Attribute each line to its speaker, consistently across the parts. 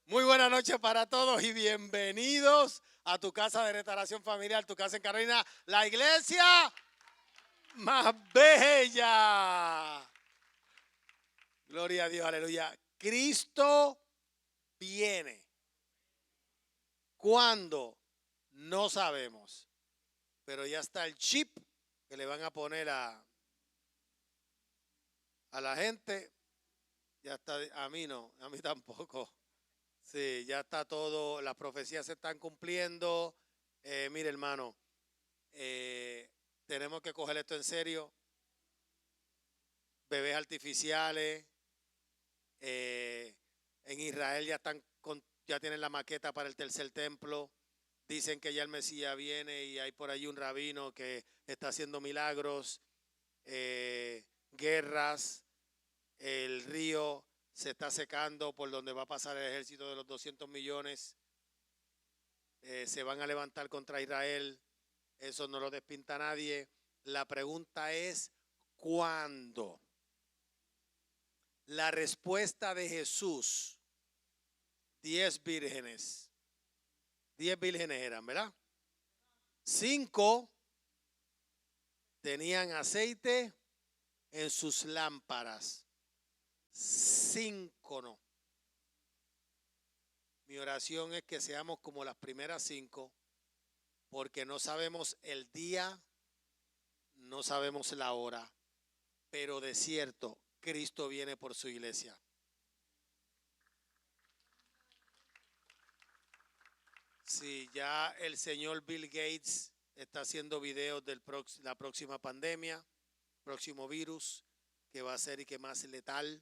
Speaker 1: Muy buenas noches para todos y bienvenidos a tu casa de restauración familiar, tu casa en Carolina, la iglesia más bella. Gloria a Dios, aleluya. Cristo viene. ¿Cuándo? No sabemos. Pero ya está el chip que le van a poner a la gente. Ya está, a mí no, a mí tampoco. Sí, ya está todo, las profecías se están cumpliendo. Mire, hermano, tenemos que coger esto en serio. Bebés artificiales. En Israel ya tienen la maqueta para el tercer templo. Dicen que ya el Mesías viene y hay por ahí un rabino que está haciendo milagros. Guerras. El río se está secando por donde va a pasar el ejército de los 200 millones. Se van a levantar contra Israel. Eso no lo despinta nadie. La pregunta es, ¿cuándo? La respuesta de Jesús, 10 vírgenes. 10 vírgenes eran, ¿verdad? 5 tenían aceite en sus lámparas. 5 no. Mi oración es que seamos como las primeras 5, porque no sabemos el día, no sabemos la hora, pero de cierto, Cristo viene por su iglesia. Sí, ya el señor Bill Gates está haciendo videos de la próxima pandemia, próximo virus, que va a ser y que más letal,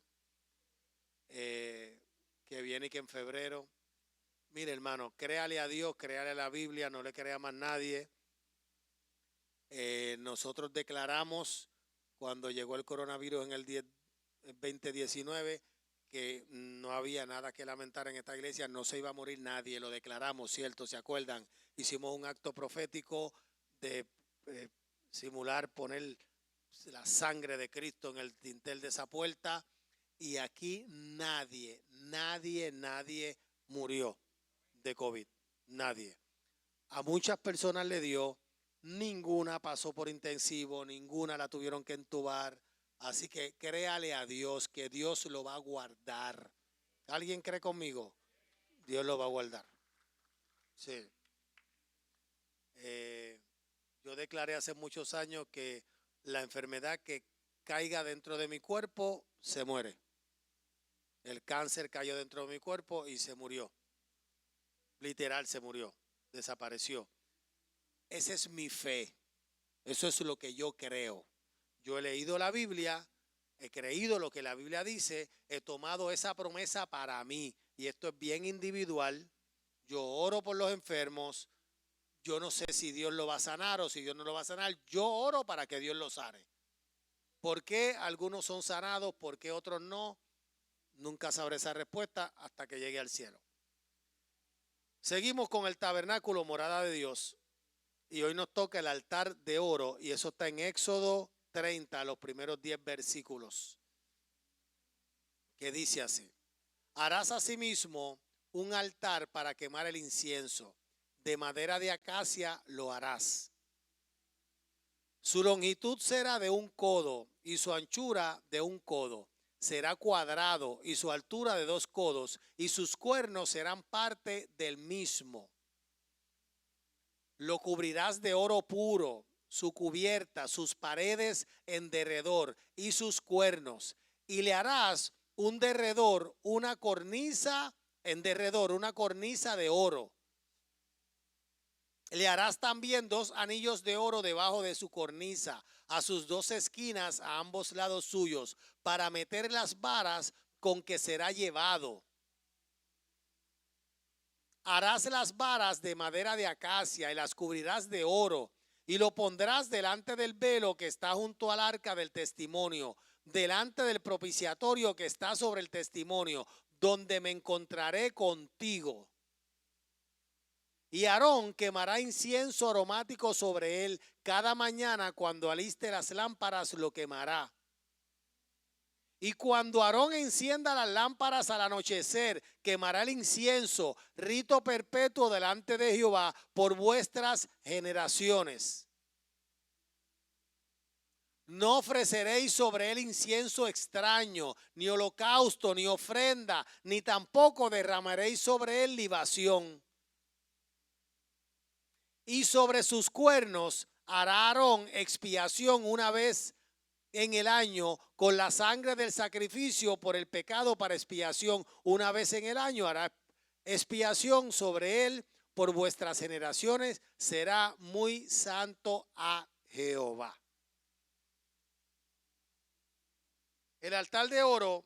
Speaker 1: que viene y que en febrero. Mire, hermano, créale a Dios, créale a la Biblia, no le crea más nadie. Nosotros declaramos cuando llegó el coronavirus en el 2019 que no había nada que lamentar en esta iglesia, no se iba a morir nadie, lo declaramos, ¿cierto? ¿Se acuerdan? Hicimos un acto profético de simular poner la sangre de Cristo en el dintel de esa puerta y aquí nadie murió de COVID, nadie. A muchas personas le dio, ninguna pasó por intensivo, ninguna la tuvieron que entubar. Así que créale a Dios que Dios lo va a guardar. ¿Alguien cree conmigo? Dios lo va a guardar. Sí. Yo declaré hace muchos años que la enfermedad que caiga dentro de mi cuerpo se muere. El cáncer cayó dentro de mi cuerpo y se murió. Literal se murió, desapareció. Esa es mi fe. Eso es lo que yo creo. Yo he leído la Biblia, he creído lo que la Biblia dice, he tomado esa promesa para mí. Y esto es bien individual. Yo oro por los enfermos. Yo no sé si Dios lo va a sanar o si Dios no lo va a sanar. Yo oro para que Dios lo sane. ¿Por qué algunos son sanados? ¿Por qué otros no? Nunca sabré esa respuesta hasta que llegue al cielo. Seguimos con el tabernáculo, morada de Dios. Y hoy nos toca el altar de oro. Y eso está en Éxodo 30, los primeros 10 versículos. Que dice así. Harás asimismo un altar para quemar el incienso. De madera de acacia lo harás. Su longitud será de 1 codo y su anchura de 1 codo. Será cuadrado y su altura de 2 codos y sus cuernos serán parte del mismo. Lo cubrirás de oro puro, su cubierta, sus paredes en derredor y sus cuernos. Y le harás un derredor, una cornisa en derredor, una cornisa de oro. Le harás también 2 anillos de oro debajo de su cornisa, a sus 2 esquinas, a ambos lados suyos, para meter las varas con que será llevado. Harás las varas de madera de acacia y las cubrirás de oro, y lo pondrás delante del velo que está junto al arca del testimonio, delante del propiciatorio que está sobre el testimonio, donde me encontraré contigo. Y Aarón quemará incienso aromático sobre él. Cada mañana cuando aliste las lámparas lo quemará. Y cuando Aarón encienda las lámparas al anochecer, quemará el incienso, rito perpetuo delante de Jehová por vuestras generaciones. No ofreceréis sobre él incienso extraño, ni holocausto, ni ofrenda, ni tampoco derramaréis sobre él libación. Y sobre sus cuernos hará Aarón expiación una vez en el año con la sangre del sacrificio por el pecado para expiación. Una vez en el año hará expiación sobre él por vuestras generaciones. Será muy santo a Jehová. El altar de oro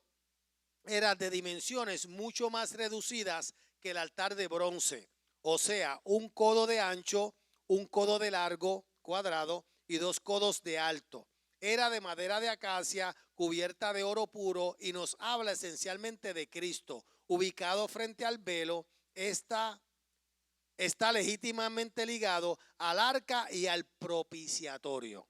Speaker 1: era de dimensiones mucho más reducidas que el altar de bronce. O sea, un codo de ancho, un codo de largo, cuadrado, y 2 codos de alto. Era de madera de acacia, cubierta de oro puro, y nos habla esencialmente de Cristo, ubicado frente al velo. Está legítimamente ligado al arca y al propiciatorio.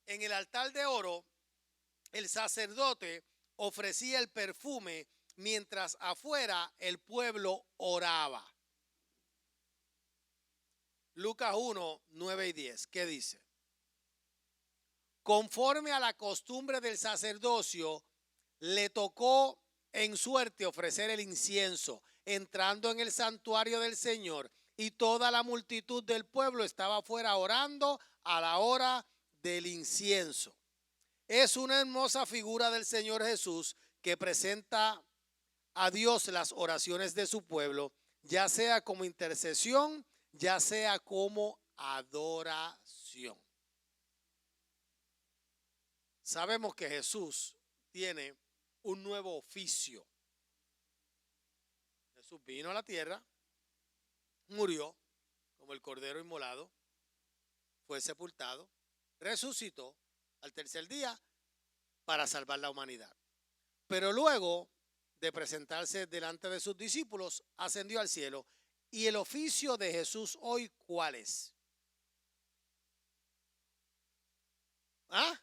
Speaker 1: En el altar de oro, el sacerdote ofrecía el perfume mientras afuera el pueblo oraba. Lucas 1, 9 y 10, ¿qué dice? Conforme a la costumbre del sacerdocio, le tocó en suerte ofrecer el incienso, entrando en el santuario del Señor, y toda la multitud del pueblo estaba afuera orando a la hora del incienso. Es una hermosa figura del Señor Jesús que presenta a Dios las oraciones de su pueblo, ya sea como intercesión, ya sea como adoración. Sabemos que Jesús tiene un nuevo oficio. Jesús vino a la tierra, murió como el cordero inmolado, fue sepultado, resucitó al tercer día para salvar la humanidad. Pero luego de presentarse delante de sus discípulos, ascendió al cielo. ¿Y el oficio de Jesús hoy cuál es? ¿Ah?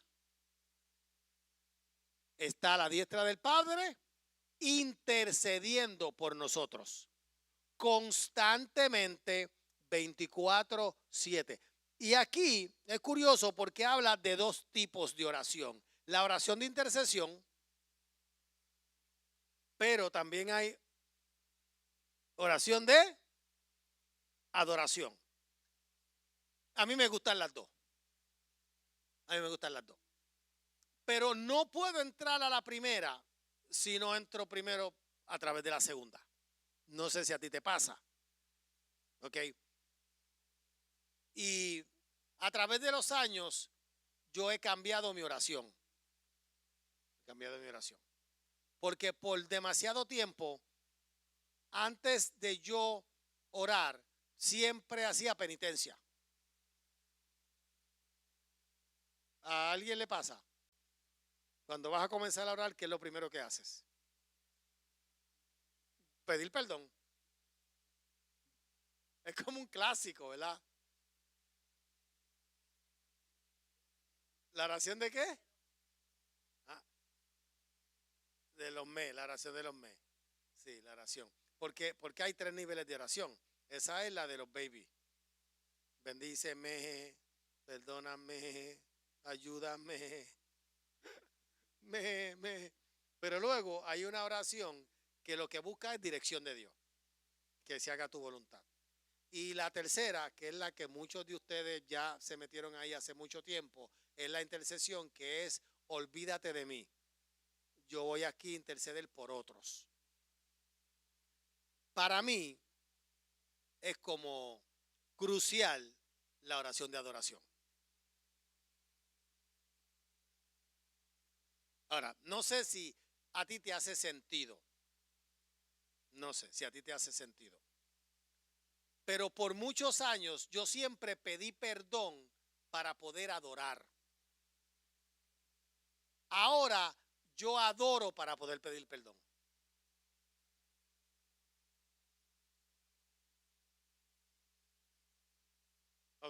Speaker 1: Está a la diestra del Padre intercediendo por nosotros constantemente 24/7. Y aquí es curioso porque habla de 2 tipos de oración. La oración de intercesión, pero también hay oración de adoración. A mí me gustan las dos. A mí me gustan las dos. Pero no puedo entrar a la primera si no entro primero a través de la segunda. No sé si a ti te pasa. ¿Ok? Y a través de los años yo he cambiado mi oración. He cambiado mi oración. Porque por demasiado tiempo, antes de yo orar, siempre hacía penitencia. ¿A alguien le pasa? Cuando vas a comenzar a orar, ¿qué es lo primero que haces? Pedir perdón. Es como un clásico, ¿verdad? ¿La oración de qué? Ah, de los mes, la oración de los mes. Sí, la oración. Porque hay 3 niveles de oración. Esa es la de los babies. Bendíceme, perdóname, ayúdame. Pero luego hay una oración que lo que busca es dirección de Dios. Que se haga tu voluntad. Y la tercera, que es la que muchos de ustedes ya se metieron ahí hace mucho tiempo, es la intercesión, que es olvídate de mí. Yo voy aquí a interceder por otros. Para mí es como crucial la oración de adoración. Ahora, no sé si a ti te hace sentido. No sé si a ti te hace sentido. Pero por muchos años yo siempre pedí perdón para poder adorar. Ahora yo adoro para poder pedir perdón.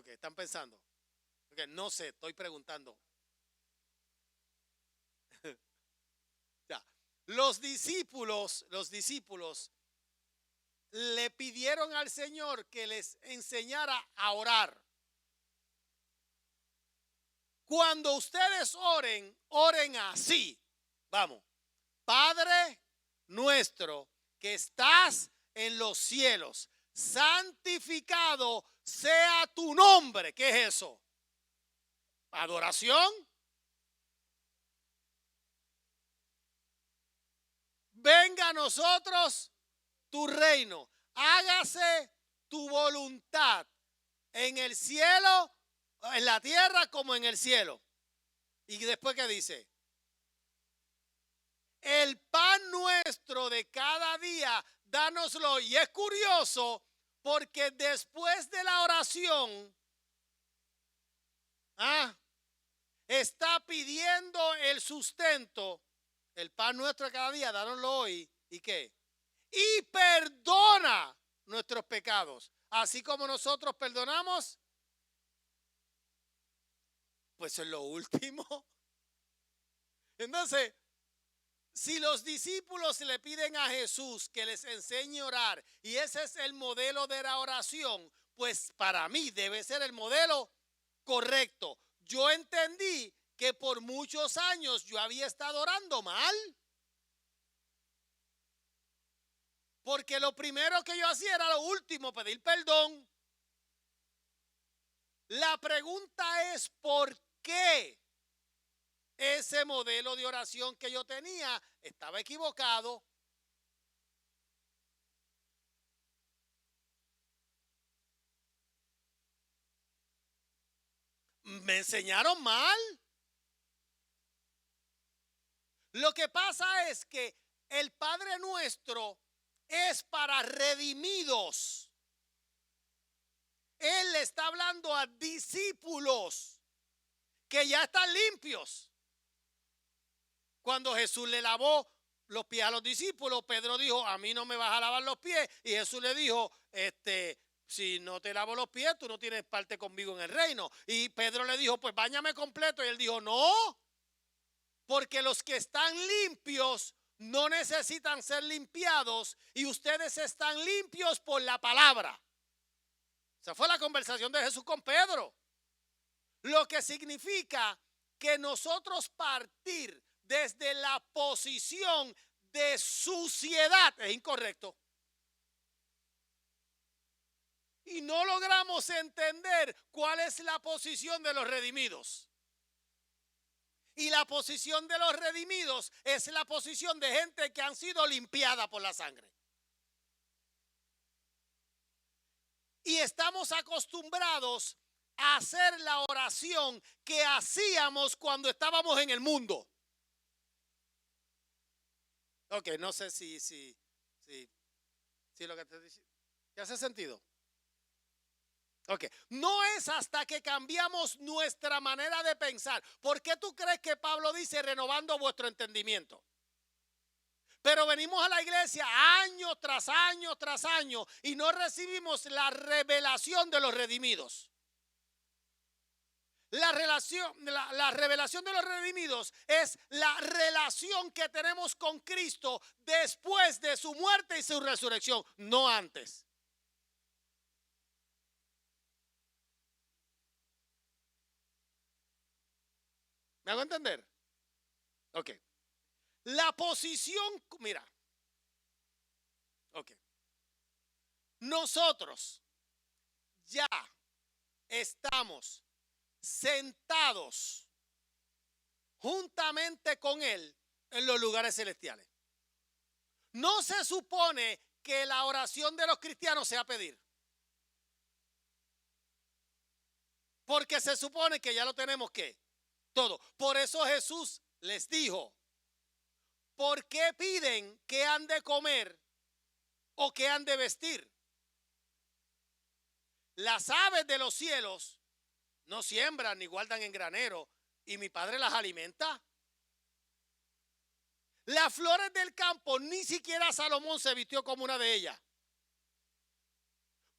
Speaker 1: Ok, están pensando. Okay, no sé, estoy preguntando. Ya. Los discípulos le pidieron al Señor que les enseñara a orar. Cuando ustedes oren, oren así. Vamos. Padre nuestro que estás en los cielos, santificado sea tu nombre. ¿Qué es eso? Adoración. Venga a nosotros tu reino. Hágase tu voluntad en el cielo, en la tierra como en el cielo. Y después, ¿qué dice? El pan nuestro de cada día, dánoslo. Y es curioso porque después de la oración, está pidiendo el sustento. El pan nuestro de cada día, dánoslo hoy. ¿Y qué? Y perdona nuestros pecados, así como nosotros perdonamos. Pues es lo último. Entonces, si los discípulos le piden a Jesús que les enseñe a orar y ese es el modelo de la oración, pues para mí debe ser el modelo correcto. Yo entendí que por muchos años yo había estado orando mal. Porque lo primero que yo hacía era lo último, pedir perdón. La pregunta es ¿por qué ese modelo de oración que yo tenía estaba equivocado? ¿Me enseñaron mal? Lo que pasa es que el Padre Nuestro es para redimidos. Él le está hablando a discípulos que ya están limpios. Cuando Jesús le lavó los pies a los discípulos, Pedro dijo, a mí no me vas a lavar los pies. Y Jesús le dijo, si no te lavo los pies, tú no tienes parte conmigo en el reino. Y Pedro le dijo, pues báñame completo. Y él dijo, no, porque los que están limpios no necesitan ser limpiados y ustedes están limpios por la palabra. Esa fue la conversación de Jesús con Pedro. Lo que significa que nosotros partir desde la posición de suciedad es incorrecto. Y no logramos entender cuál es la posición de los redimidos. Y la posición de los redimidos es la posición de gente que han sido limpiada por la sangre. Y estamos acostumbrados a hacer la oración que hacíamos cuando estábamos en el mundo. Ok, no sé si lo que te dice, ¿qué hace sentido? Ok, no es hasta que cambiamos nuestra manera de pensar. ¿Por qué tú crees que Pablo dice renovando vuestro entendimiento? Pero venimos a la iglesia año tras año tras año y no recibimos la revelación de los redimidos. La revelación de los redimidos es la relación que tenemos con Cristo después de su muerte y su resurrección, no antes. ¿Me hago entender? Ok. La posición, mira. Ok. Nosotros ya estamos sentados juntamente con Él en los lugares celestiales. No se supone que la oración de los cristianos sea pedir. Porque se supone que ya lo tenemos que todo. Por eso Jesús les dijo, ¿por qué piden que han de comer o que han de vestir? Las aves de los cielos no siembran ni guardan en granero y mi Padre las alimenta. Las flores del campo, ni siquiera Salomón se vistió como una de ellas.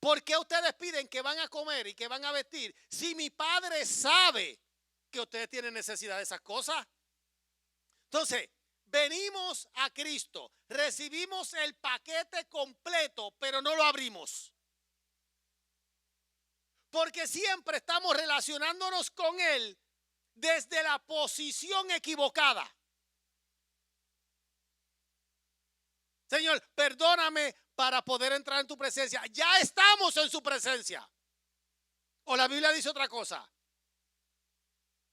Speaker 1: ¿Por qué ustedes piden que van a comer y que van a vestir si mi Padre sabe que ustedes tienen necesidad de esas cosas? Entonces, venimos a Cristo, recibimos el paquete completo, pero no lo abrimos. Porque siempre estamos relacionándonos con Él desde la posición equivocada. Señor, perdóname para poder entrar en tu presencia. Ya estamos en su presencia. O la Biblia dice otra cosa.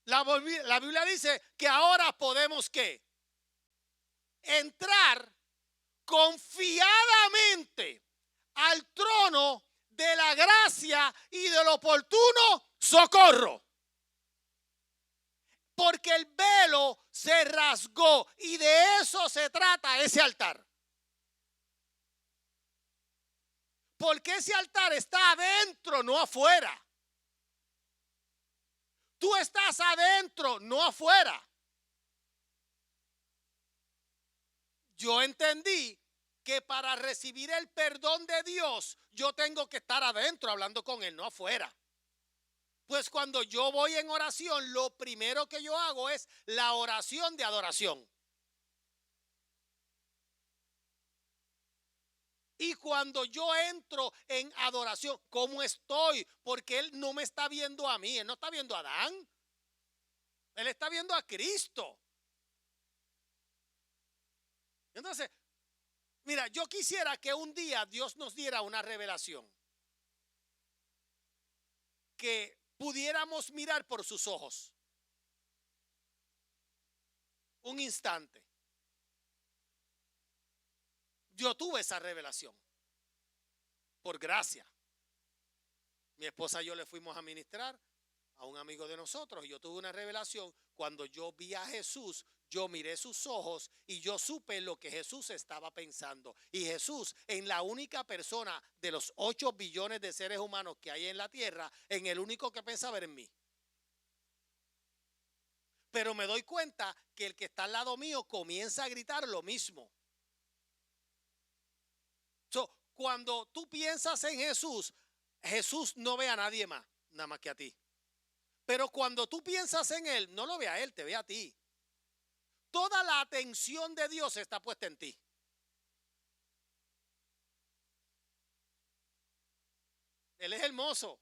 Speaker 1: La Biblia dice que ahora podemos ¿qué? Entrar confiadamente al trono de la gracia y del oportuno socorro. Porque el velo se rasgó y de eso se trata ese altar. Porque ese altar está adentro, no afuera. Tú estás adentro, no afuera. Yo entendí que para recibir el perdón de Dios, yo tengo que estar adentro hablando con Él, no afuera. Pues cuando yo voy en oración, lo primero que yo hago es la oración de adoración. Y cuando yo entro en adoración, ¿cómo estoy? Porque Él no me está viendo a mí, Él no está viendo a Adán. Él está viendo a Cristo. Entonces, mira, yo quisiera que un día Dios nos diera una revelación. Que pudiéramos mirar por sus ojos. Un instante. Yo tuve esa revelación. Por gracia. Mi esposa y yo le fuimos a ministrar a un amigo de nosotros. Y yo tuve una revelación. Cuando yo vi a Jesús, yo miré sus ojos y yo supe lo que Jesús estaba pensando. Y Jesús, en la única persona de los 8 billones de seres humanos que hay en la tierra, en el único que pensaba era en mí. Pero me doy cuenta que el que está al lado mío comienza a gritar lo mismo. Cuando tú piensas en Jesús, Jesús no ve a nadie más, nada más que a ti. Pero cuando tú piensas en Él, no lo ve a Él, te ve a ti. Toda la atención de Dios está puesta en ti. Él es hermoso.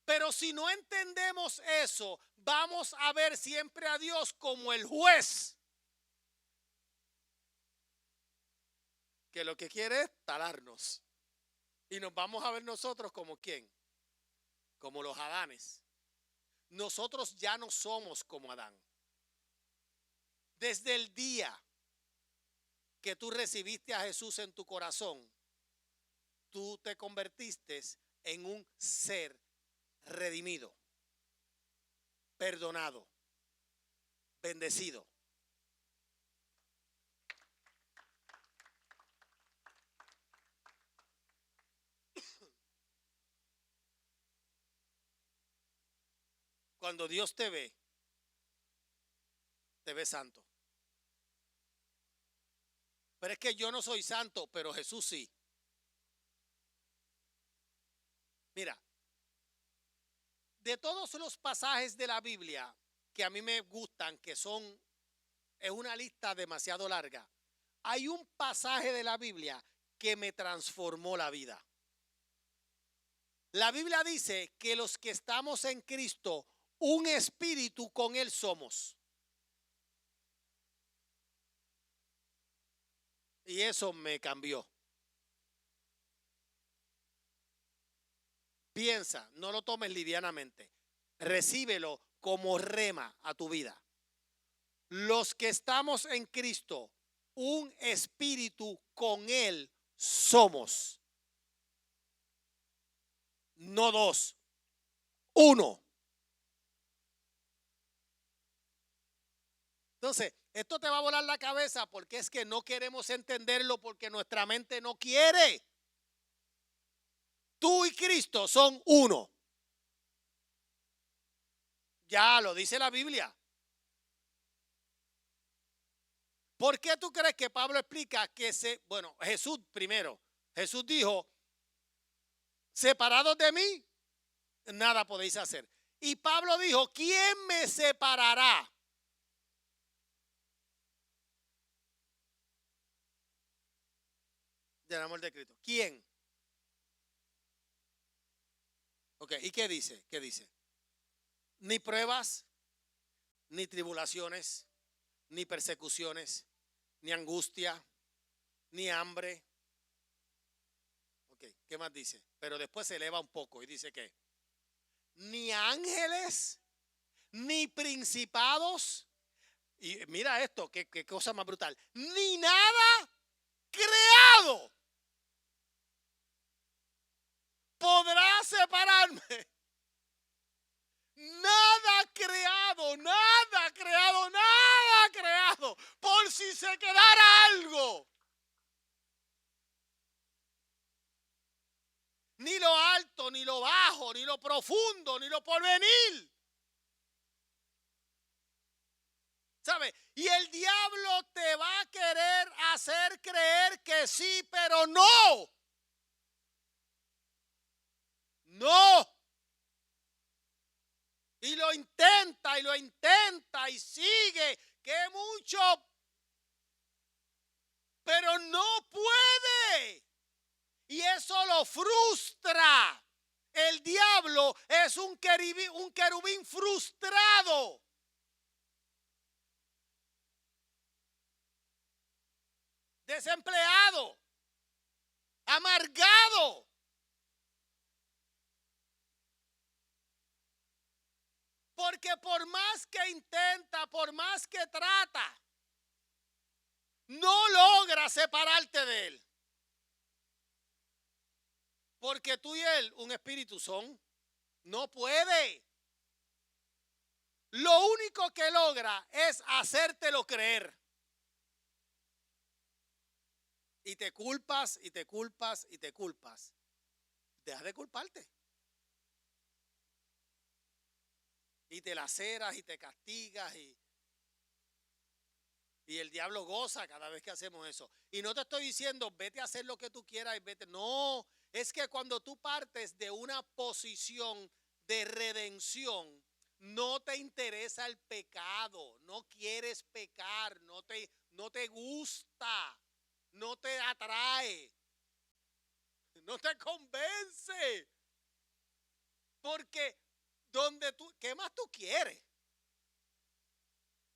Speaker 1: Pero si no entendemos eso, vamos a ver siempre a Dios como el juez. Que lo que quiere es talarnos. Y nos vamos a ver nosotros como ¿quién? Como los Adanes. Nosotros ya no somos como Adán. Desde el día que tú recibiste a Jesús en tu corazón, tú te convertiste en un ser redimido, perdonado, bendecido. Cuando Dios te ve santo. Pero es que yo no soy santo, pero Jesús sí. Mira, de todos los pasajes de la Biblia que a mí me gustan, que es una lista demasiado larga, hay un pasaje de la Biblia que me transformó la vida. La Biblia dice que los que estamos en Cristo, un espíritu con Él somos. Y eso me cambió. Piensa, no lo tomes livianamente. Recíbelo como rema a tu vida. Los que estamos en Cristo, un espíritu con Él somos. No dos, uno. Entonces, esto te va a volar la cabeza porque es que no queremos entenderlo porque nuestra mente no quiere. Tú y Cristo son uno. Ya lo dice la Biblia. ¿Por qué tú crees que Pablo explica que Jesús primero? Jesús dijo, separados de mí, nada podéis hacer. Y Pablo dijo, ¿quién me separará del amor de Cristo? ¿Quién? Ok, ¿y qué dice? ¿Qué dice? Ni pruebas, ni tribulaciones, ni persecuciones, ni angustia, ni hambre. Ok, ¿qué más dice? Pero después se eleva un poco y dice que ni ángeles, ni principados. Y mira esto, qué cosa más brutal. Ni nada creado podrá separarme. Nada creado, nada creado, nada creado. Por si se quedara algo. Ni lo alto, ni lo bajo, ni lo profundo, ni lo porvenir. ¿Sabe? Y el diablo te va a querer hacer creer que sí, pero no. No. Y lo intenta y sigue, que mucho, pero no puede. Y eso lo frustra. El diablo es un querubín frustrado. Desempleado. Amargado. Porque por más que intenta, por más que trata, no logra separarte de él. Porque tú y él, un espíritu son. No puede. Lo único que logra es hacértelo creer. Y te culpas, y te culpas, y te culpas. Deja de culparte. Y te laceras y te castigas y el diablo goza cada vez que hacemos eso. Y no te estoy diciendo, vete a hacer lo que tú quieras y vete. No, es que cuando tú partes de una posición de redención, no te interesa el pecado, no quieres pecar, no te gusta, no te atrae, no te convence. Porque ¿qué más tú quieres?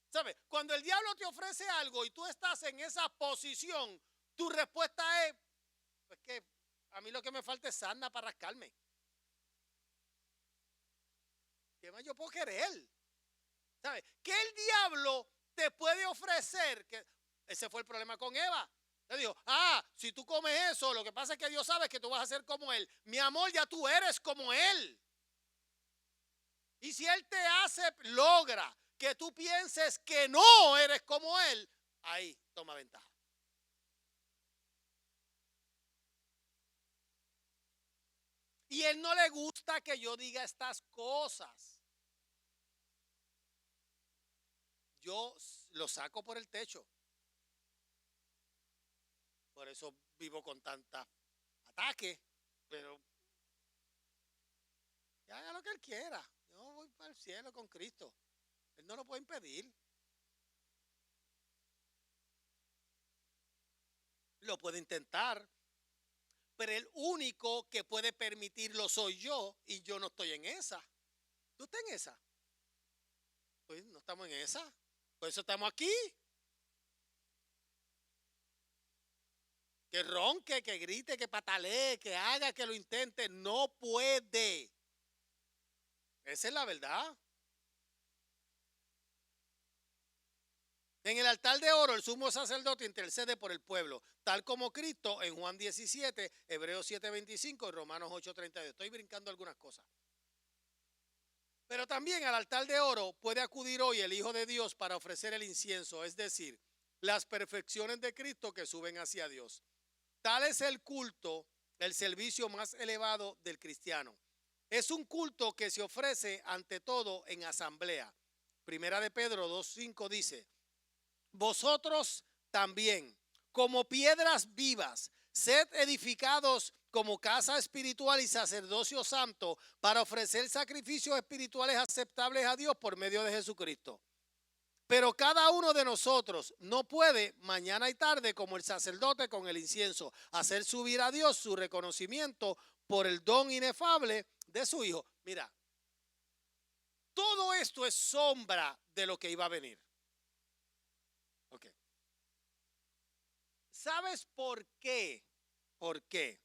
Speaker 1: ¿Sabes? Cuando el diablo te ofrece algo y tú estás en esa posición, tu respuesta es, pues que a mí lo que me falta es sarna para rascarme. ¿Qué más yo puedo querer? ¿Sabes? ¿Qué el diablo te puede ofrecer? Que ese fue el problema con Eva. Le dijo, si tú comes eso, lo que pasa es que Dios sabe que tú vas a ser como Él. Mi amor, ya tú eres como Él. Y si Él te logra que tú pienses que no eres como Él, ahí toma ventaja. Y Él no le gusta que yo diga estas cosas. Yo lo saco por el techo. Por eso vivo con tanta ataque. Pero que haga lo que Él quiera. Yo voy para el cielo con Cristo. Él no lo puede impedir. Lo puede intentar. Pero el único que puede permitirlo soy yo. Y yo no estoy en esa. ¿Tú estás en esa? Pues no estamos en esa. Por eso estamos aquí. Que ronque, que grite, que patalee, que haga, que lo intente. No puede. Esa es la verdad. En el altar de oro, el sumo sacerdote intercede por el pueblo, tal como Cristo en Juan 17, Hebreos 7:25 y Romanos 8:32. Estoy brincando algunas cosas. Pero también al altar de oro puede acudir hoy el Hijo de Dios para ofrecer el incienso, es decir, las perfecciones de Cristo que suben hacia Dios. Tal es el culto, el servicio más elevado del cristiano. Es un culto que se ofrece ante todo en asamblea. Primera de Pedro 2:5 dice, vosotros también, como piedras vivas, sed edificados como casa espiritual y sacerdocio santo para ofrecer sacrificios espirituales aceptables a Dios por medio de Jesucristo. Pero cada uno de nosotros no puede mañana y tarde, como el sacerdote con el incienso, hacer subir a Dios su reconocimiento por el don inefable de su Hijo. Mira, todo esto es sombra de lo que iba a venir. Ok. ¿Sabes por qué? ¿Por qué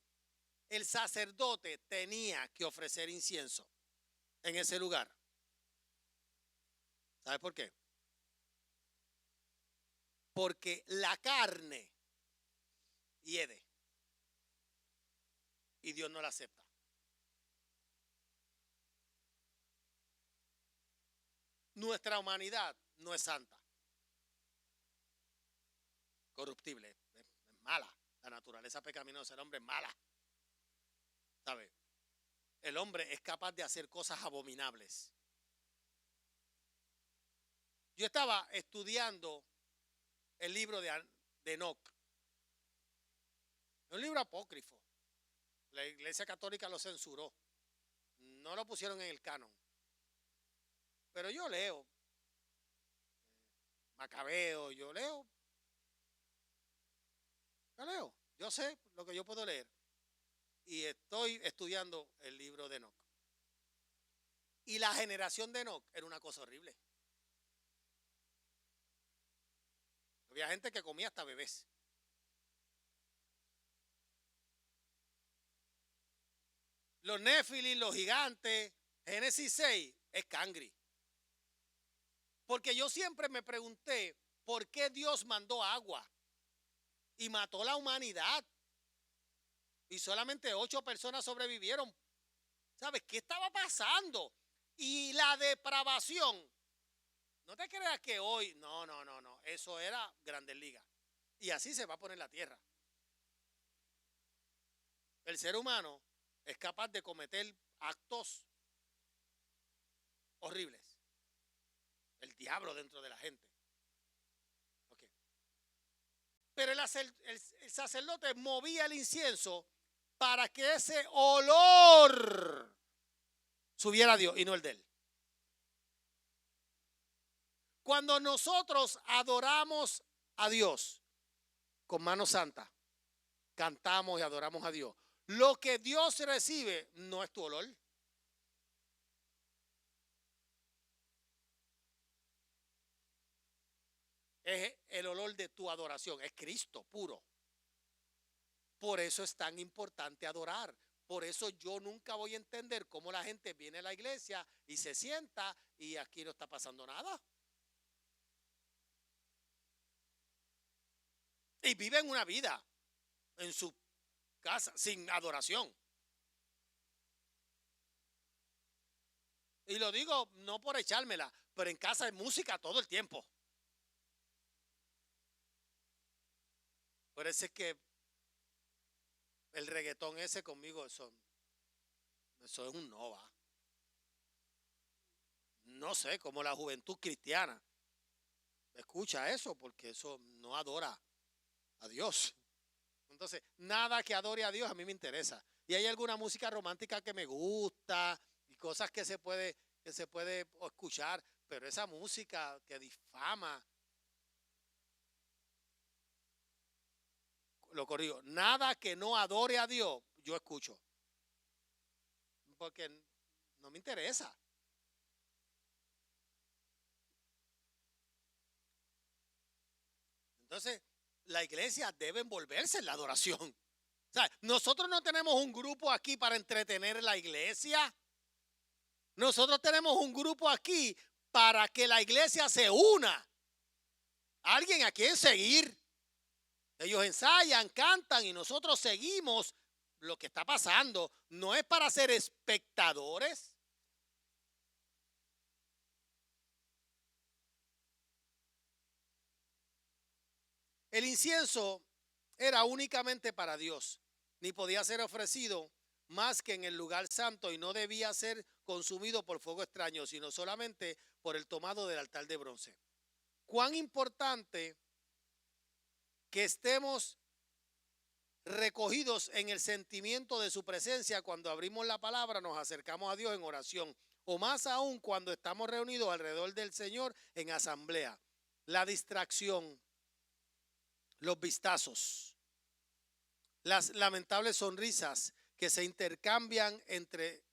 Speaker 1: el sacerdote tenía que ofrecer incienso en ese lugar? ¿Sabes por qué? Porque la carne hiede y Dios no la acepta. Nuestra humanidad no es santa, corruptible, es mala. La naturaleza pecaminosa del hombre es mala. ¿Sabe? El hombre es capaz de hacer cosas abominables. Yo estaba estudiando el libro de Enoch. Es un libro apócrifo. La Iglesia Católica lo censuró. No lo pusieron en el canon. Pero yo leo Macabeo, yo leo. Yo sé lo que yo puedo leer. Y estoy estudiando el libro de Enoch. Y la generación de Enoch era una cosa horrible. Había gente que comía hasta bebés. Los Néfilis, los gigantes, Génesis 6 es cangri. Porque yo siempre me pregunté por qué Dios mandó agua y mató a la humanidad. Y solamente 8 personas sobrevivieron. ¿Sabes qué estaba pasando? Y la depravación. No te creas que hoy, no. Eso era Grandes Ligas. Y así se va a poner la tierra. El ser humano es capaz de cometer actos horribles. El diablo dentro de la gente. Okay. Pero el sacerdote movía el incienso para que ese olor subiera a Dios y no el de él. Cuando nosotros adoramos a Dios con mano santa, cantamos y adoramos a Dios, lo que Dios recibe no es tu olor. Es el olor de tu adoración, es Cristo puro. Por eso es tan importante adorar. Por eso yo nunca voy a entender cómo la gente viene a la iglesia y se sienta y aquí no está pasando nada. Y viven una vida en su casa sin adoración. Y lo digo no por echármela, pero en casa hay música todo el tiempo. Por eso es que el reggaetón ese conmigo, eso es un no va. No sé, como la juventud cristiana escucha eso, porque eso no adora a Dios. Entonces, nada que adore a Dios a mí me interesa. Y hay alguna música romántica que me gusta y cosas que se puede escuchar, pero esa música que difama, lo corrijo, nada que no adore a Dios, yo escucho. Porque no me interesa. Entonces, la iglesia debe envolverse en la adoración. O sea, nosotros no tenemos un grupo aquí para entretener la iglesia. Nosotros tenemos un grupo aquí para que la iglesia se una. Alguien a quien seguir. Ellos ensayan, cantan y nosotros seguimos lo que está pasando. No es para ser espectadores. El incienso era únicamente para Dios, ni podía ser ofrecido más que en el lugar santo y no debía ser consumido por fuego extraño, sino solamente por el tomado del altar de bronce. Cuán importante que estemos recogidos en el sentimiento de su presencia. Cuando abrimos la palabra, nos acercamos a Dios en oración, o más aún cuando estamos reunidos alrededor del Señor en asamblea. La distracción, los vistazos, las lamentables sonrisas que se intercambian entre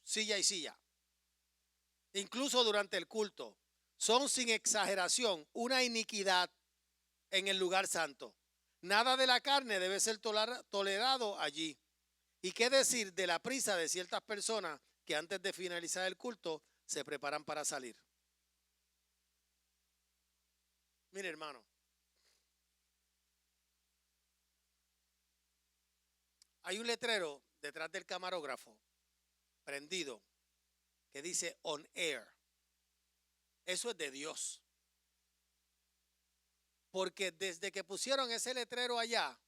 Speaker 1: silla y silla, incluso durante el culto, son sin exageración una iniquidad en el lugar santo. Nada de la carne debe ser tolerado allí. ¿Y qué decir de la prisa de ciertas personas que antes de finalizar el culto se preparan para salir? Mire, hermano, hay un letrero detrás del camarógrafo prendido que dice on air. Eso es de Dios. Porque desde que pusieron ese letrero allá,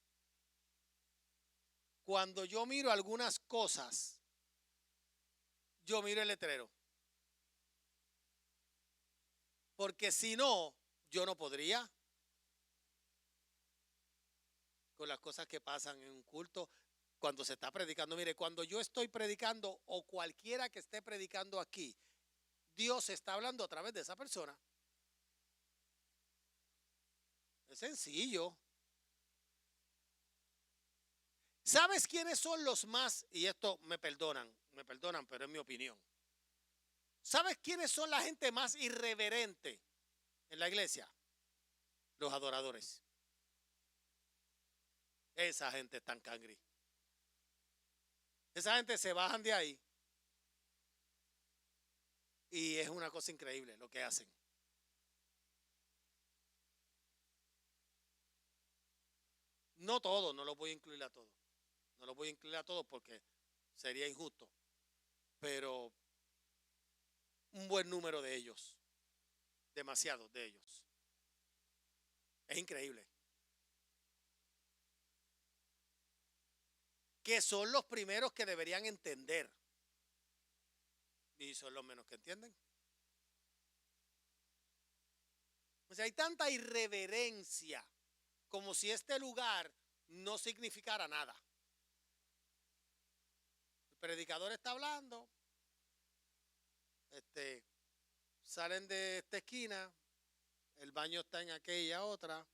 Speaker 1: cuando yo miro algunas cosas, yo miro el letrero. Porque si no, yo no podría. Con las cosas que pasan en un culto, cuando se está predicando. Mire, cuando yo estoy predicando o cualquiera que esté predicando aquí, Dios está hablando a través de esa persona. Es sencillo. ¿Sabes quiénes son los más? Y esto me perdonan, pero es mi opinión. ¿Sabes quiénes son la gente más irreverente en la iglesia? Los adoradores. Esa gente es tan cangri. Esa gente se bajan de ahí y es una cosa increíble lo que hacen. No todos, no los voy a incluir a todos. No los voy a incluir a todos porque sería injusto. Pero un buen número de ellos, demasiados de ellos. Es increíble. Que son los primeros que deberían entender. Y son los menos que entienden. O sea, hay tanta irreverencia como si este lugar no significara nada. El predicador está hablando, salen de esta esquina, el baño está en aquella otra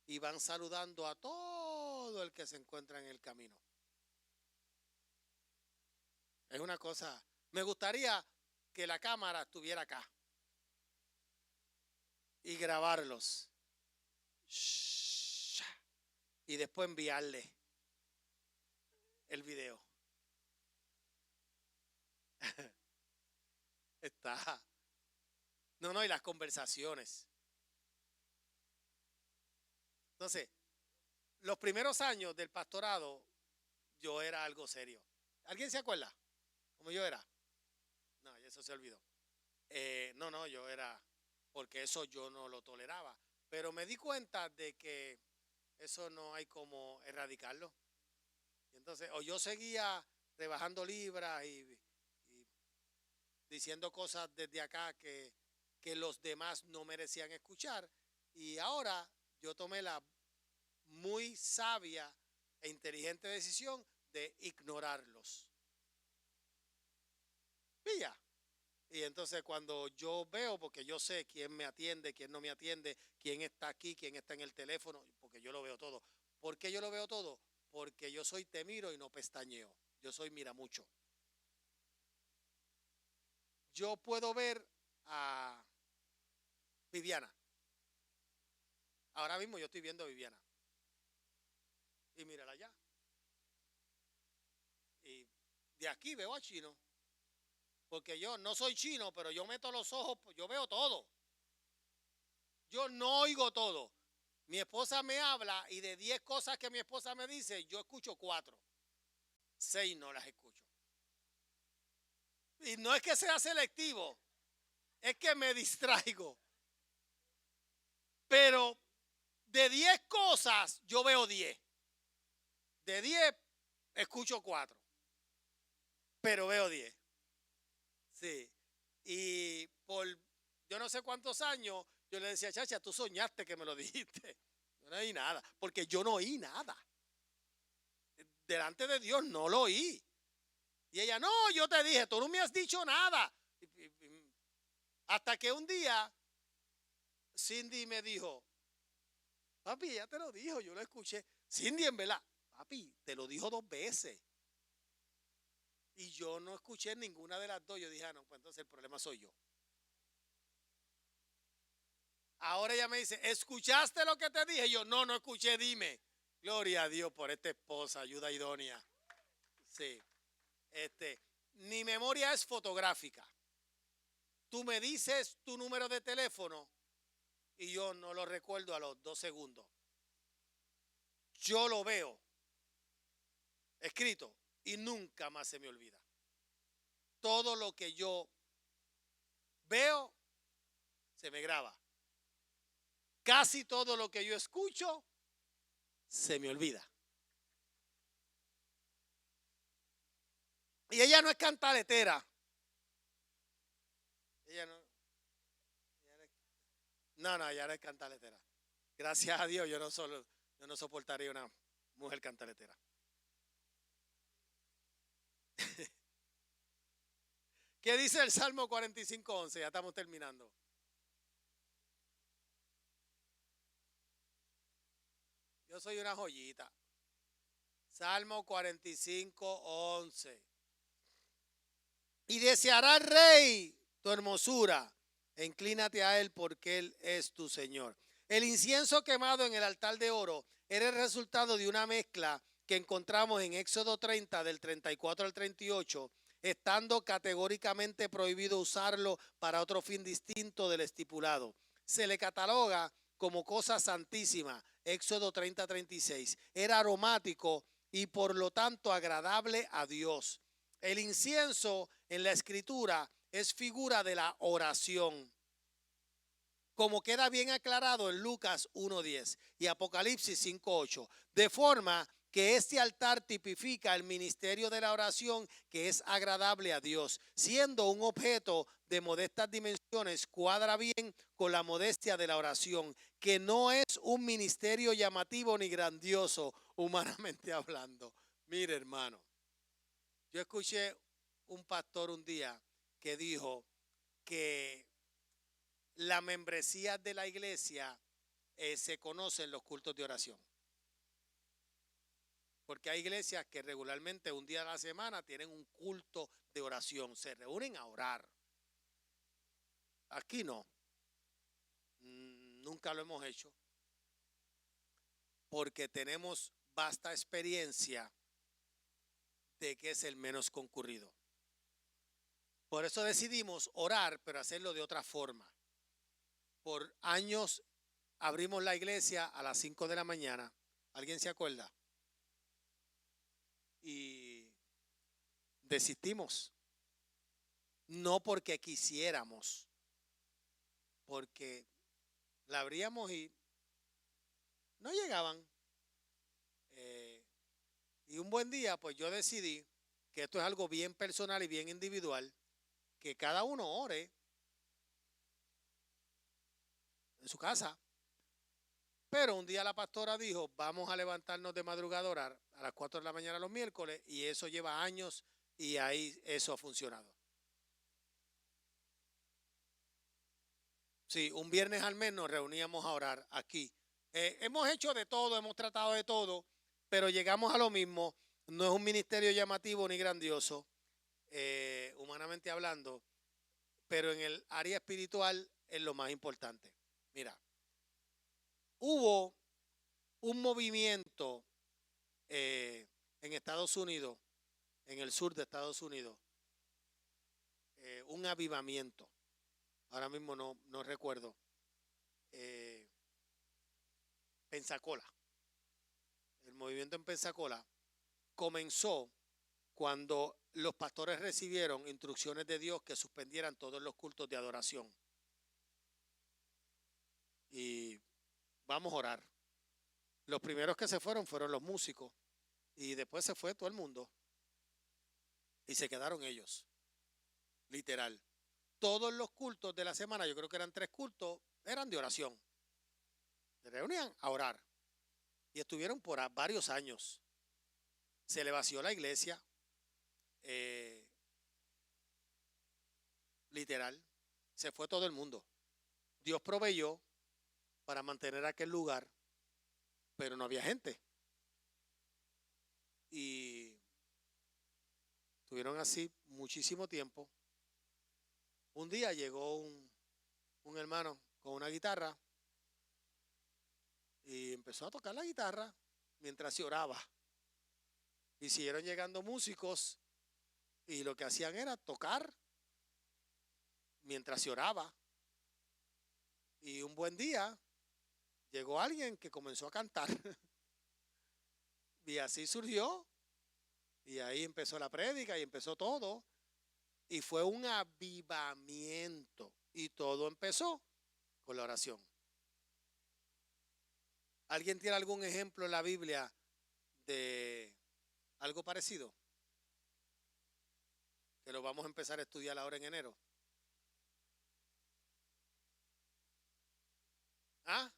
Speaker 1: y van saludando a todo el que se encuentra en el camino. Es una cosa, me gustaría que la cámara estuviera acá y grabarlos y después enviarle el video. Está. No, y las conversaciones. Entonces, los primeros años del pastorado, yo era algo serio. ¿Alguien se acuerda? ¿Cómo yo era? No, eso se olvidó. No, yo era, porque eso yo no lo toleraba. Pero me di cuenta de que eso no hay como erradicarlo. Y entonces, o yo seguía rebajando libras y diciendo cosas desde acá que los demás no merecían escuchar. Y ahora yo tomé la muy sabia e inteligente decisión de ignorarlos. Pilla. Y entonces cuando yo veo, porque yo sé quién me atiende, quién no me atiende, quién está aquí, quién está en el teléfono, porque yo lo veo todo. ¿Por qué yo lo veo todo? Porque yo soy te miro y no pestañeo. Yo soy mira mucho. Yo puedo ver a Viviana. Ahora mismo yo estoy viendo a Viviana. Y mírala allá. Y de aquí veo a Chino. Porque yo no soy chino, pero yo meto los ojos, yo veo todo. Yo no oigo todo. Mi esposa me habla y de 10 cosas que mi esposa me dice, yo escucho 4. 6 no las escucho. Y no es que sea selectivo, es que me distraigo. Pero de 10 cosas yo veo 10. De 10 escucho 4. Pero veo 10. Sí. Y por yo no sé cuántos años yo le decía, Chacha, tú soñaste que me lo dijiste. Yo no oí nada, porque yo no oí nada. delante de Dios no lo oí. Y ella, no, yo te dije, tú no me has dicho nada. Hasta que un día Cindy me dijo, papi, ella te lo dijo, yo lo escuché. Cindy, en verdad, papi, te lo dijo 2 veces. Y yo no escuché ninguna de las dos. Yo dije, no, pues entonces el problema soy yo. Ahora ella me dice, ¿escuchaste lo que te dije? Yo, no, no escuché, dime. Gloria a Dios por esta esposa, ayuda idónea. Sí. Mi memoria es fotográfica. Tú me dices tu número de teléfono y yo no lo recuerdo a los 2 segundos. Yo lo veo escrito y nunca más se me olvida. Todo lo que yo veo se me graba. Casi todo lo que yo escucho se me olvida. Y ella no es cantaletera. Ella no. No, ella no es cantaletera. Gracias a Dios yo no soportaría una mujer cantaletera. ¿Qué dice el Salmo 45:11? Ya estamos terminando. Yo soy una joyita. Salmo 45:11. Y deseará el rey tu hermosura, e inclínate a él porque él es tu Señor. El incienso quemado en el altar de oro era el resultado de una mezcla que encontramos en Éxodo 30 del 34 al 38, estando categóricamente prohibido usarlo para otro fin distinto del estipulado. Se le cataloga como cosa santísima, Éxodo 30:36. Era aromático y por lo tanto agradable a Dios. El incienso en la escritura es figura de la oración, como queda bien aclarado en Lucas 1:10 y Apocalipsis 5:8, de forma que este altar tipifica el ministerio de la oración que es agradable a Dios, siendo un objeto de modestas dimensiones, cuadra bien con la modestia de la oración, que no es un ministerio llamativo ni grandioso, humanamente hablando. Mire, hermano, yo escuché un pastor un día que dijo que la membresía de la iglesia se conoce en los cultos de oración. Porque hay iglesias que regularmente un día a la semana tienen un culto de oración, se reúnen a orar. Aquí no, nunca lo hemos hecho, porque tenemos vasta experiencia de que es el menos concurrido. Por eso decidimos orar, pero hacerlo de otra forma. Por años abrimos la iglesia a las 5 de la mañana. ¿Alguien se acuerda? Y desistimos. No porque quisiéramos, porque la abríamos y no llegaban. Y un buen día, pues yo decidí que esto es algo bien personal y bien individual, que cada uno ore en su casa. Pero un día la pastora dijo, vamos a levantarnos de madrugada a orar a las 4 de la mañana los miércoles, y eso lleva años y ahí eso ha funcionado. Sí, un viernes al mes nos reuníamos a orar aquí. Hemos hecho de todo, hemos tratado de todo, pero llegamos a lo mismo. No es un ministerio llamativo ni grandioso, humanamente hablando, pero en el área espiritual es lo más importante. Mira, hubo un movimiento en Estados Unidos, en el sur de Estados Unidos, un avivamiento. Ahora mismo no recuerdo. Pensacola. El movimiento en Pensacola comenzó cuando los pastores recibieron instrucciones de Dios que suspendieran todos los cultos de adoración. Y vamos a orar. Los primeros que se fueron los músicos, y después se fue todo el mundo y se quedaron ellos, literal. Todos los cultos de la semana, yo creo que eran 3 cultos, eran de oración. Se reunían a orar y estuvieron por varios años. Se le vació la iglesia, literal, se fue todo el mundo. Dios proveyó para mantener aquel lugar, pero no había gente. Y estuvieron así muchísimo tiempo. Un día llegó un hermano con una guitarra y empezó a tocar la guitarra mientras se oraba. Y siguieron llegando músicos y lo que hacían era tocar mientras se oraba. Y un buen día llegó alguien que comenzó a cantar. Y así surgió. Y ahí empezó la prédica y empezó todo. Y fue un avivamiento. Y todo empezó con la oración. ¿Alguien tiene algún ejemplo en la Biblia de algo parecido? Que lo vamos a empezar a estudiar ahora en enero. ¿Ah?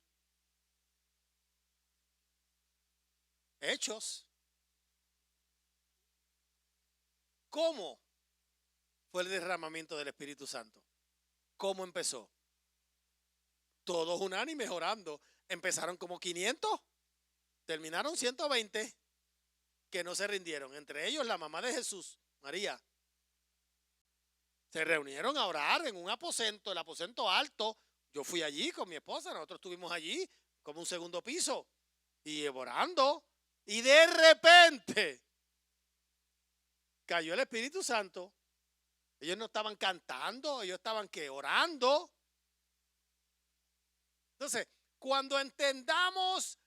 Speaker 1: Hechos. ¿Cómo fue el derramamiento del Espíritu Santo? ¿Cómo empezó? Todos unánimes orando. Empezaron como 500, terminaron 120 que no se rindieron. Entre ellos la mamá de Jesús, María. Se reunieron a orar en un aposento, el aposento alto. Yo fui allí con mi esposa, nosotros estuvimos allí como un segundo piso y orando. Y de repente cayó el Espíritu Santo. Ellos no estaban cantando, ellos estaban orando. Entonces, cuando entendamos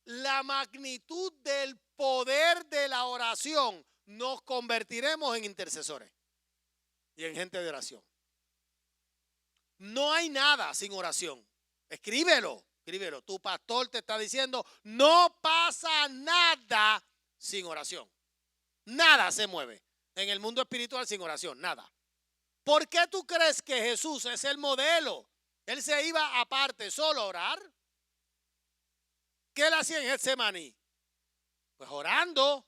Speaker 1: la magnitud del poder de la oración, nos convertiremos en intercesores y en gente de oración. No hay nada sin oración. Escríbelo, escríbelo. Tu pastor te está diciendo, no pasa nada sin oración. Nada se mueve en el mundo espiritual sin oración, nada. ¿Por qué tú crees que Jesús es el modelo? Él se iba aparte solo a orar. ¿Qué él hacía en Getsemaní? Pues orando.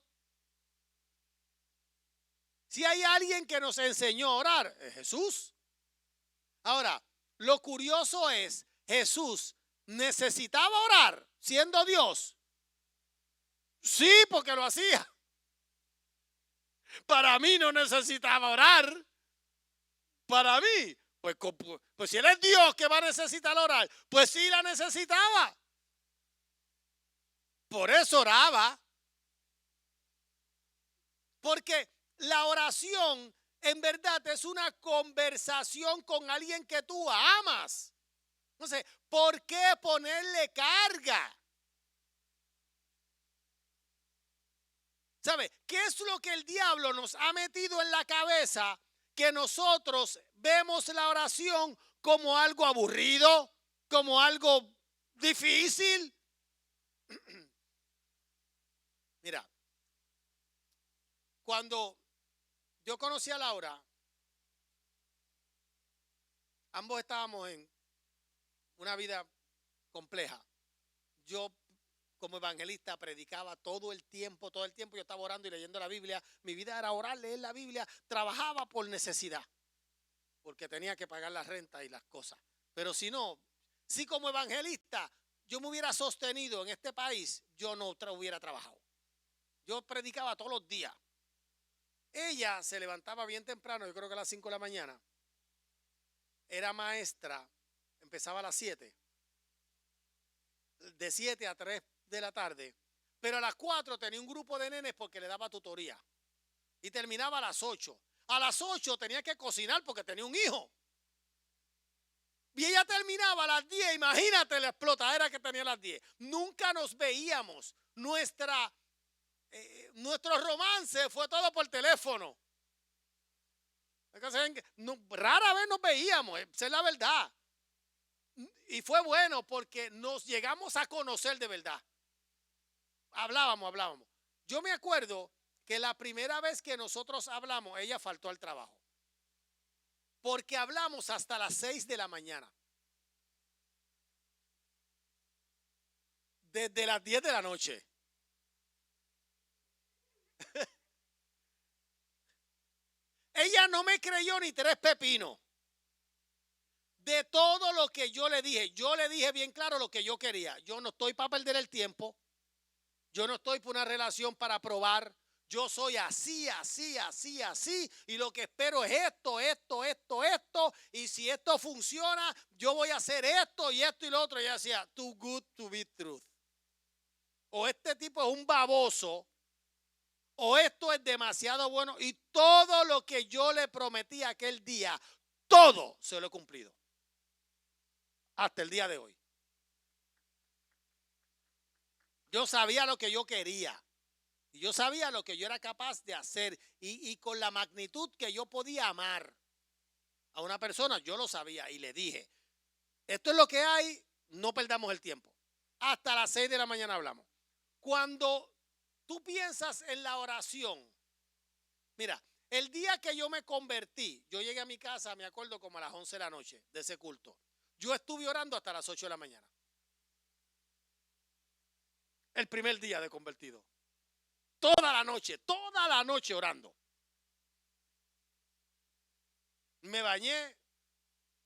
Speaker 1: Si hay alguien que nos enseñó a orar, es Jesús. Ahora, lo curioso es, Jesús necesitaba orar siendo Dios. Sí, porque lo hacía. Para mí no necesitaba orar. Para mí, pues si él es Dios que va a necesitar orar, pues sí la necesitaba. Por eso oraba. Porque la oración en verdad es una conversación con alguien que tú amas. Entonces, ¿por qué ponerle carga? ¿Sabe? ¿Qué es lo que el diablo nos ha metido en la cabeza? Que nosotros vemos la oración como algo aburrido, como algo difícil. Mira, cuando yo conocí a Laura, ambos estábamos en una vida compleja. Yo como evangelista predicaba todo el tiempo, yo estaba orando y leyendo la Biblia. Mi vida era orar, leer la Biblia, trabajaba por necesidad, porque tenía que pagar la renta y las cosas. Pero si no, si como evangelista yo me hubiera sostenido en este país, yo no hubiera trabajado. Yo predicaba todos los días. Ella se levantaba bien temprano, yo creo que a las 5 de la mañana. Era maestra, empezaba a las 7. De 7 a 3 de la tarde. Pero a las 4 tenía un grupo de nenes porque le daba tutoría. Y terminaba a las 8. A las 8 tenía que cocinar porque tenía un hijo. Y ella terminaba a las 10. Imagínate la explotadera que tenía a las 10. Nunca nos veíamos. Nuestro romance fue todo por teléfono. Rara vez nos veíamos, esa es la verdad. Y fue bueno porque nos llegamos a conocer de verdad. Hablábamos. Yo me acuerdo que la primera vez que nosotros hablamos, ella faltó al trabajo. Porque hablamos hasta las 6 de la mañana. Desde las 10 de la noche. Ella no me creyó ni 3 pepinos. De todo lo que yo le dije bien claro lo que yo quería. Yo no estoy para perder el tiempo. Yo no estoy por una relación para probar. Yo soy así, así, así, así. Y lo que espero es esto, esto, esto, esto. Y si esto funciona, yo voy a hacer esto y esto y lo otro. Y ella decía, too good to be truth. O este tipo es un baboso. O esto es demasiado bueno. Y todo lo que yo le prometí aquel día, todo se lo he cumplido. Hasta el día de hoy. Yo sabía lo que yo quería. Y yo sabía lo que yo era capaz de hacer. Y con la magnitud que yo podía amar a una persona, yo lo sabía. Y le dije, esto es lo que hay, no perdamos el tiempo. Hasta las 6 de la mañana hablamos. Cuando tú piensas en la oración, mira, el día que yo me convertí, yo llegué a mi casa, me acuerdo, como a las 11 de la noche de ese culto. Yo estuve orando hasta las 8 de la mañana. El primer día de convertido. Toda la noche orando. Me bañé,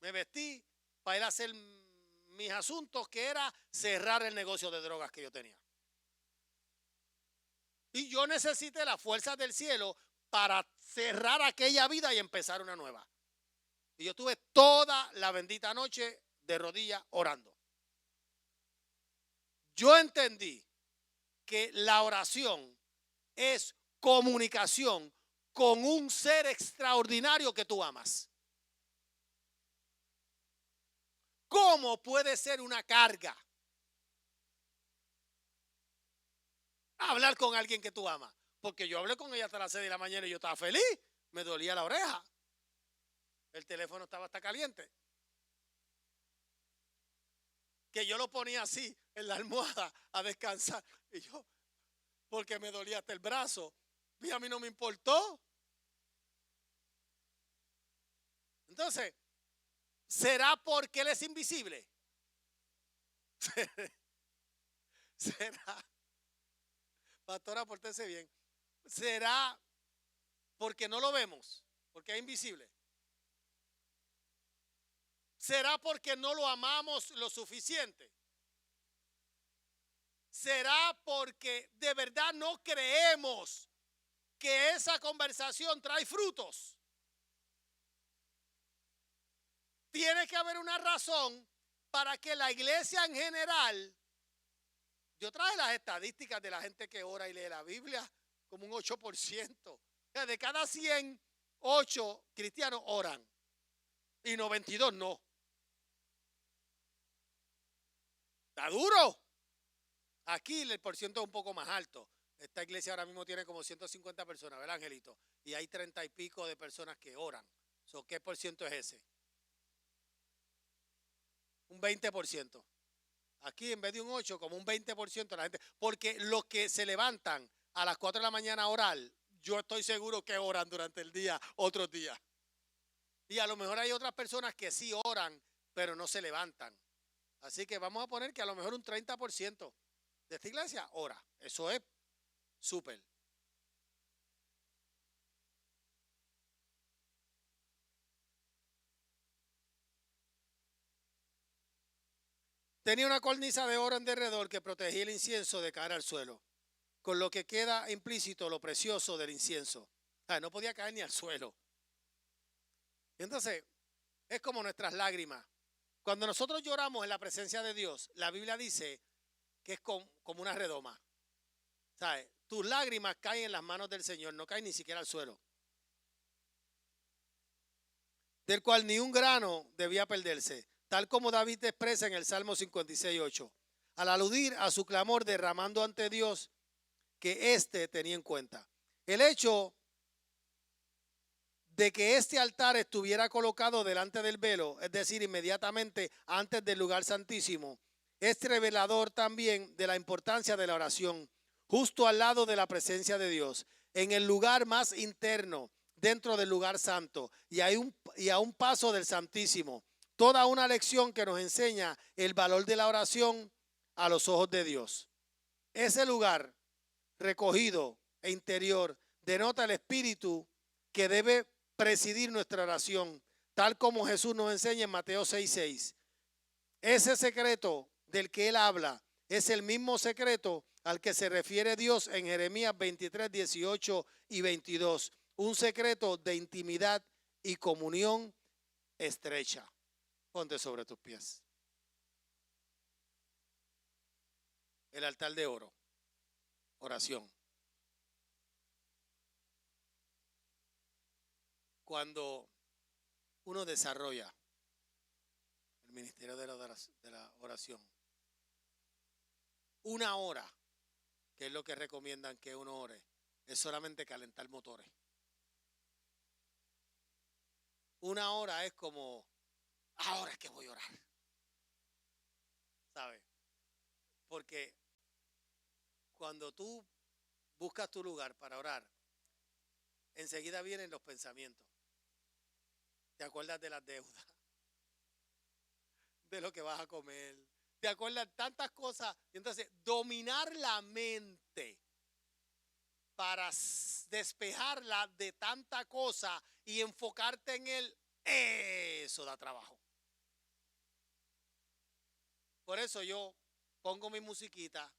Speaker 1: me vestí para ir a hacer mis asuntos, que era cerrar el negocio de drogas que yo tenía. Y yo necesité las fuerzas del cielo para cerrar aquella vida y empezar una nueva. Y yo estuve toda la bendita noche de rodillas orando. Yo entendí que la oración es comunicación con un ser extraordinario que tú amas. ¿Cómo puede ser una carga hablar con alguien que tú amas? Porque yo hablé con ella hasta las 6 de la mañana y yo estaba feliz. Me dolía la oreja. El teléfono estaba hasta caliente. Que yo lo ponía así en la almohada a descansar. Y yo, porque me dolía hasta el brazo. Y a mí no me importó. Entonces, ¿será porque él es invisible? ¿Será? Pastora, pórtese bien. ¿Será porque no lo vemos? Porque es invisible. ¿Será porque no lo amamos lo suficiente? ¿Será porque de verdad no creemos que esa conversación trae frutos? Tiene que haber una razón para que la iglesia en general, yo traje las estadísticas de la gente que ora y lee la Biblia, como un 8%. O sea, de cada 100, 8 cristianos oran y 92 no. Está duro. Aquí el porciento es un poco más alto. Esta iglesia ahora mismo tiene como 150 personas, ¿verdad, Angelito? Y hay 30 y pico de personas que oran. ¿Qué por ciento es ese? Un 20%. Aquí en vez de un 8, como un 20% de la gente. Porque los que se levantan a las 4 de la mañana a orar, yo estoy seguro que oran durante el día, otros días. Y a lo mejor hay otras personas que sí oran, pero no se levantan. Así que vamos a poner que a lo mejor un 30% de esta iglesia ora. Eso es súper. Tenía una cornisa de oro en derredor que protegía el incienso de caer al suelo, con lo que queda implícito lo precioso del incienso. O sea, no podía caer ni al suelo. Y entonces, es como nuestras lágrimas. Cuando nosotros lloramos en la presencia de Dios, la Biblia dice que es como una redoma. ¿Sabes? Tus lágrimas caen en las manos del Señor, no caen ni siquiera al suelo. Del cual ni un grano debía perderse, tal como David expresa en el Salmo 56:8, al aludir a su clamor derramando ante Dios que éste tenía en cuenta. El hecho de que este altar estuviera colocado delante del velo, es decir, inmediatamente antes del lugar santísimo, es revelador también de la importancia de la oración, justo al lado de la presencia de Dios, en el lugar más interno, dentro del lugar santo, y a un paso del Santísimo. Toda una lección que nos enseña el valor de la oración a los ojos de Dios. Ese lugar recogido e interior denota el espíritu que debe presidir nuestra oración, tal como Jesús nos enseña en Mateo 6:6. Ese secreto del que él habla es el mismo secreto al que se refiere Dios en Jeremías 23, 18 y 22. Un secreto de intimidad y comunión estrecha. Ponte sobre tus pies. El altar de oro. Oración. Cuando uno desarrolla el ministerio de la oración, una hora, que es lo que recomiendan que uno ore, es solamente calentar motores. Una hora es como, ahora es que voy a orar. ¿Sabes? Porque cuando tú buscas tu lugar para orar, enseguida vienen los pensamientos. Te acuerdas de las deudas, de lo que vas a comer, te acuerdas tantas cosas. Y entonces, dominar la mente para despejarla de tanta cosa y enfocarte en él, eso da trabajo. Por eso yo pongo mi musiquita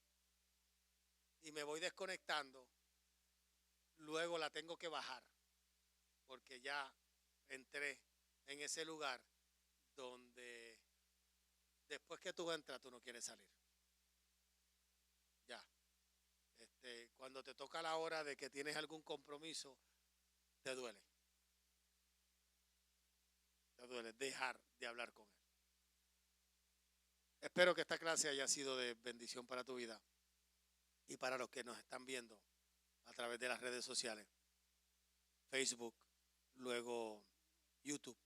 Speaker 1: y me voy desconectando. Luego la tengo que bajar porque ya entré en ese lugar donde después que tú entras tú no quieres salir. Ya. Cuando te toca la hora de que tienes algún compromiso, te duele. Te duele dejar de hablar con él. Espero que esta clase haya sido de bendición para tu vida y para los que nos están viendo a través de las redes sociales, Facebook, luego YouTube.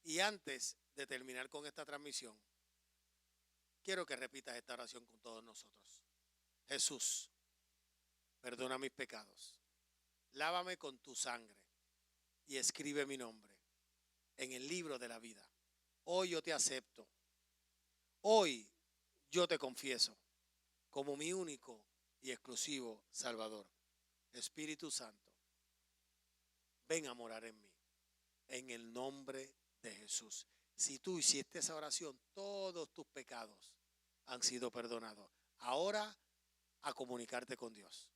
Speaker 1: Y antes de terminar con esta transmisión, quiero que repitas esta oración con todos nosotros. Jesús, perdona mis pecados, lávame con tu sangre y escribe mi nombre en el libro de la vida. Hoy yo te acepto. Hoy yo te confieso como mi único y exclusivo Salvador. Espíritu Santo, ven a morar en mí, en el nombre de Jesús. Si tú hiciste esa oración, todos tus pecados han sido perdonados. Ahora a comunicarte con Dios.